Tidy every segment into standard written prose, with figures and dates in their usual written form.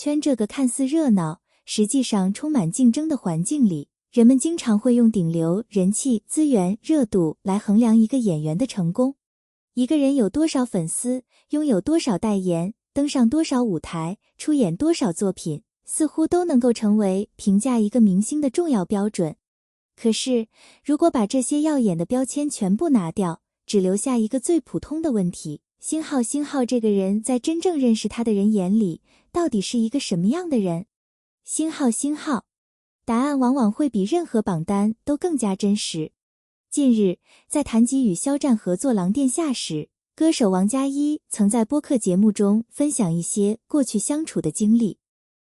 圈这个看似热闹，实际上充满竞争的环境里，人们经常会用顶流、人气、资源、热度来衡量一个演员的成功。一个人有多少粉丝，拥有多少代言，登上多少舞台，出演多少作品，似乎都能够成为评价一个明星的重要标准。可是，如果把这些耀眼的标签全部拿掉，只留下一个最普通的问题：星浩这个人在真正认识他的人眼里，到底是一个什么样的人？星浩，答案往往会比任何榜单都更加真实。近日，在谈及与肖战合作《狼殿下》时，歌手王佳一曾在播客节目中分享一些过去相处的经历。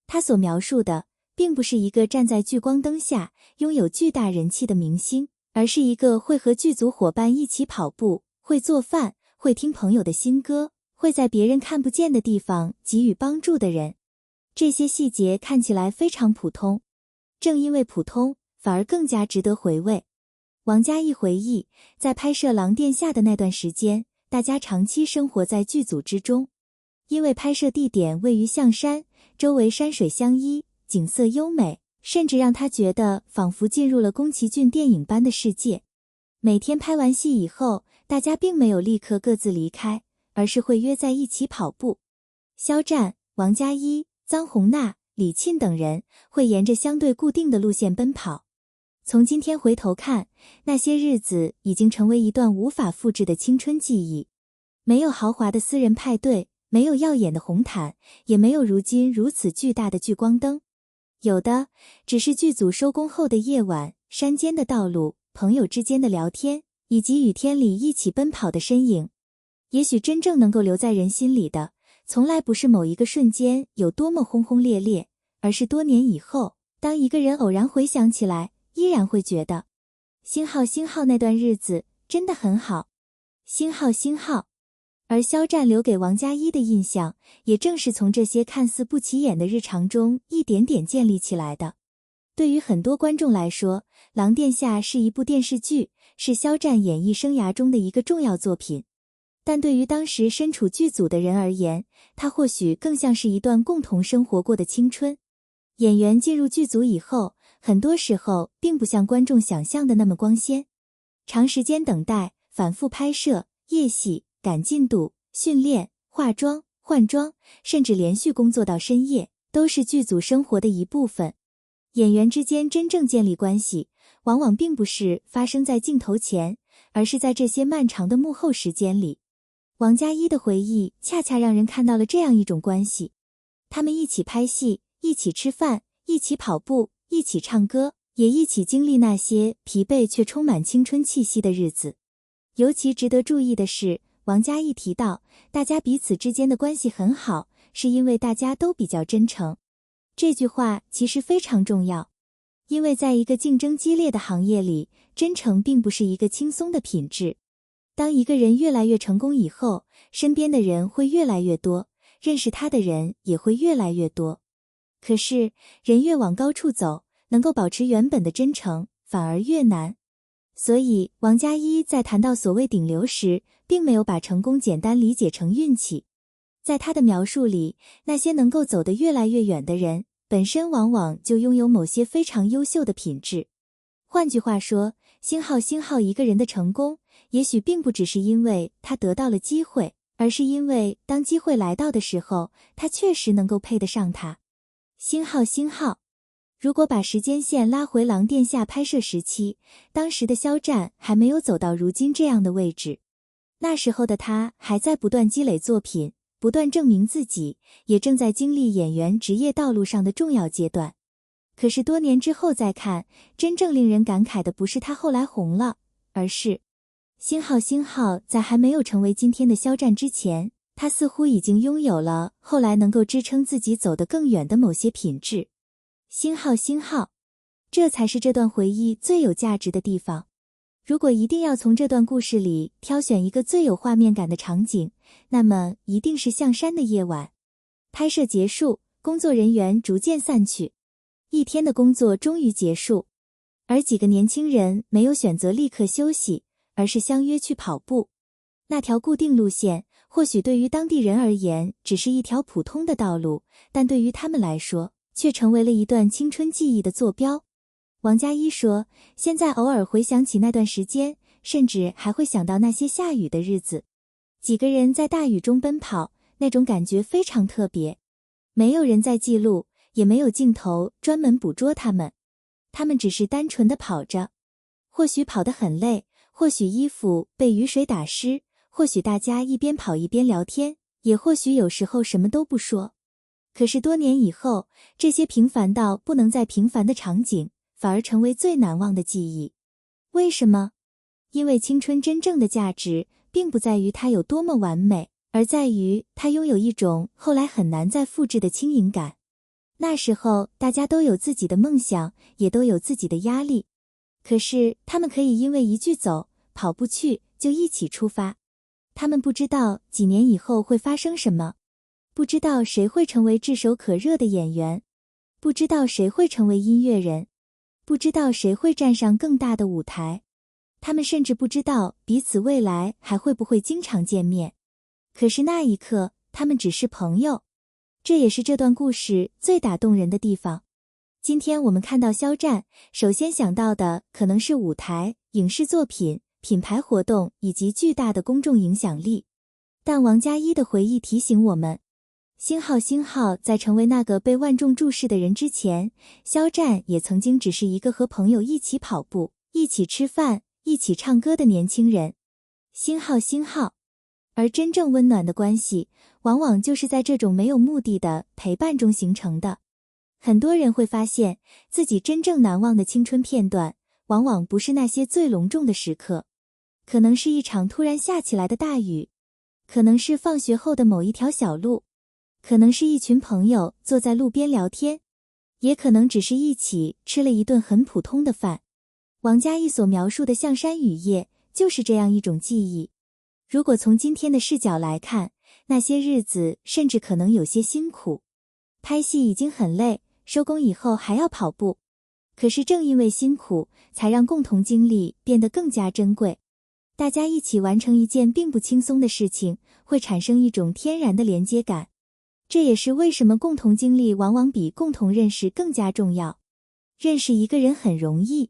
他所描述的，并不是一个站在聚光灯下拥有巨大人气的明星，而是一个会和剧组伙伴一起跑步，会做饭，会听朋友的新歌，会在别人看不见的地方给予帮助的人。这些细节看起来非常普通，正因为普通，反而更加值得回味。王佳一回忆，在拍摄《狼殿下》的那段时间，大家长期生活在剧组之中。因为拍摄地点位于象山，周围山水相依，景色优美，甚至让他觉得仿佛进入了宫崎骏电影般的世界。每天拍完戏以后，大家并没有立刻各自离开，而是会约在一起跑步。肖战、王佳一、臧洪娜、李沁等人会沿着相对固定的路线奔跑。从今天回头看，那些日子已经成为一段无法复制的青春记忆。没有豪华的私人派对，没有耀眼的红毯，也没有如今如此巨大的聚光灯。有的只是剧组收工后的夜晚，山间的道路，朋友之间的聊天，以及雨天里一起奔跑的身影。也许真正能够留在人心里的，从来不是某一个瞬间有多么轰轰烈烈，而是多年以后，当一个人偶然回想起来，依然会觉得星浩那段日子真的很好。星浩。而肖战留给王佳一的印象，也正是从这些看似不起眼的日常中一点点建立起来的。对于很多观众来说，《狼殿下》是一部电视剧，是肖战演艺生涯中的一个重要作品。但对于当时身处剧组的人而言，它或许更像是一段共同生活过的青春。演员进入剧组以后，很多时候并不像观众想象的那么光鲜。长时间等待，反复拍摄，夜戏，赶进度，训练，化妆，换装，甚至连续工作到深夜，都是剧组生活的一部分。演员之间真正建立关系，往往并不是发生在镜头前，而是在这些漫长的幕后时间里。王佳一的回忆恰恰让人看到了这样一种关系。他们一起拍戏，一起吃饭，一起跑步，一起唱歌，也一起经历那些疲惫却充满青春气息的日子。尤其值得注意的是，王佳一提到，大家彼此之间的关系很好，是因为大家都比较真诚。这句话其实非常重要，因为在一个竞争激烈的行业里，真诚并不是一个轻松的品质。当一个人越来越成功以后，身边的人会越来越多，认识他的人也会越来越多。可是，人越往高处走，能够保持原本的真诚，反而越难。所以，王佳一在谈到所谓顶流时，并没有把成功简单理解成运气。在他的描述里，那些能够走得越来越远的人，本身往往就拥有某些非常优秀的品质。换句话说，星浩一个人的成功，也许并不只是因为他得到了机会，而是因为当机会来到的时候，他确实能够配得上他。星浩。如果把时间线拉回《狼殿下》拍摄时期，当时的肖战还没有走到如今这样的位置。那时候的他还在不断积累作品，不断证明自己，也正在经历演员职业道路上的重要阶段。可是多年之后再看，真正令人感慨的不是他后来红了，而是星浩在还没有成为今天的肖战之前，他似乎已经拥有了后来能够支撑自己走得更远的某些品质。星浩，这才是这段回忆最有价值的地方。如果一定要从这段故事里挑选一个最有画面感的场景，那么一定是象山的夜晚。拍摄结束，工作人员逐渐散去，一天的工作终于结束，而几个年轻人没有选择立刻休息，而是相约去跑步。那条固定路线或许对于当地人而言只是一条普通的道路，但对于他们来说，却成为了一段青春记忆的坐标。王佳一说，现在偶尔回想起那段时间，甚至还会想到那些下雨的日子。几个人在大雨中奔跑，那种感觉非常特别。没有人在记录，也没有镜头专门捕捉他们。他们只是单纯的跑着，或许跑得很累，或许衣服被雨水打湿，或许大家一边跑一边聊天，也或许有时候什么都不说。可是多年以后，这些平凡到不能再平凡的场景，反而成为最难忘的记忆。为什么？因为青春真正的价值，并不在于它有多么完美，而在于它拥有一种后来很难再复制的轻盈感。那时候，大家都有自己的梦想，也都有自己的压力。可是，他们可以因为一句走，跑不去，就一起出发。他们不知道几年以后会发生什么，不知道谁会成为炙手可热的演员，不知道谁会成为音乐人，不知道谁会站上更大的舞台。他们甚至不知道彼此未来还会不会经常见面。可是那一刻，他们只是朋友。这也是这段故事最打动人的地方。今天我们看到肖战，首先想到的可能是舞台、影视作品、品牌活动以及巨大的公众影响力。但王佳一的回忆提醒我们，星浩在成为那个被万众注视的人之前，肖战也曾经只是一个和朋友一起跑步、一起吃饭、一起唱歌的年轻人。星浩。而真正温暖的关系，往往就是在这种没有目的的陪伴中形成的。很多人会发现，自己真正难忘的青春片段，往往不是那些最隆重的时刻，可能是一场突然下起来的大雨，可能是放学后的某一条小路，可能是一群朋友坐在路边聊天，也可能只是一起吃了一顿很普通的饭。王佳一所描述的象山雨夜，就是这样一种记忆。如果从今天的视角来看，那些日子甚至可能有些辛苦。拍戏已经很累，收工以后还要跑步。可是正因为辛苦，才让共同经历变得更加珍贵。大家一起完成一件并不轻松的事情，会产生一种天然的连接感。这也是为什么共同经历往往比共同认识更加重要。认识一个人很容易，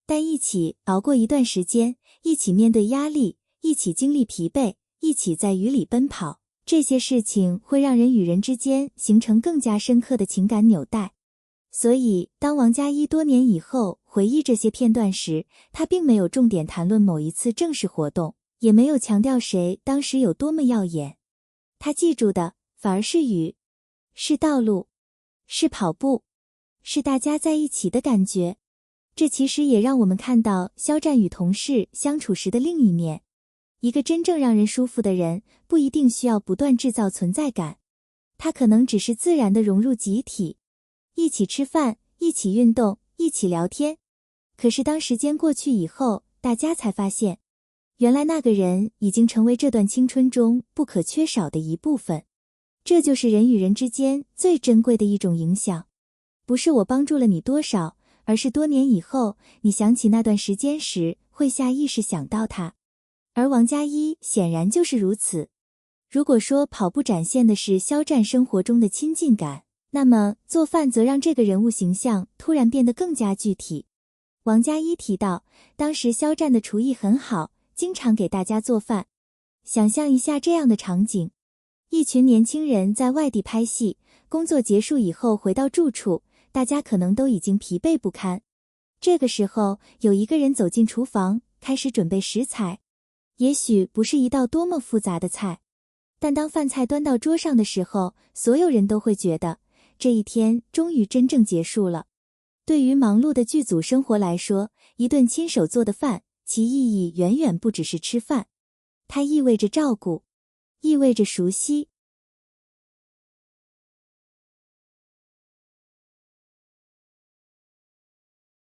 但一起熬过一段时间，一起面对压力，一起经历疲惫，一起在雨里奔跑，这些事情会让人与人之间形成更加深刻的情感纽带。所以，当王佳一多年以后回忆这些片段时，他并没有重点谈论某一次正式活动，也没有强调谁当时有多么耀眼。他记住的反而是雨，是道路，是跑步，是大家在一起的感觉。这其实也让我们看到肖战与同事相处时的另一面。一个真正让人舒服的人，不一定需要不断制造存在感，他可能只是自然地融入集体，一起吃饭，一起运动，一起聊天。可是当时间过去以后，大家才发现，原来那个人已经成为这段青春中不可缺少的一部分。这就是人与人之间最珍贵的一种影响。不是我帮助了你多少，而是多年以后，你想起那段时间时，会下意识想到他。而王佳一显然就是如此。如果说跑步展现的是肖战生活中的亲近感，那么做饭则让这个人物形象突然变得更加具体。王佳一提到，当时肖战的厨艺很好，经常给大家做饭。想象一下这样的场景，一群年轻人在外地拍戏，工作结束以后回到住处，大家可能都已经疲惫不堪。这个时候，有一个人走进厨房，开始准备食材。也许不是一道多么复杂的菜，但当饭菜端到桌上的时候，所有人都会觉得，这一天终于真正结束了。对于忙碌的剧组生活来说，一顿亲手做的饭，其意义远远不只是吃饭。它意味着照顾，意味着熟悉，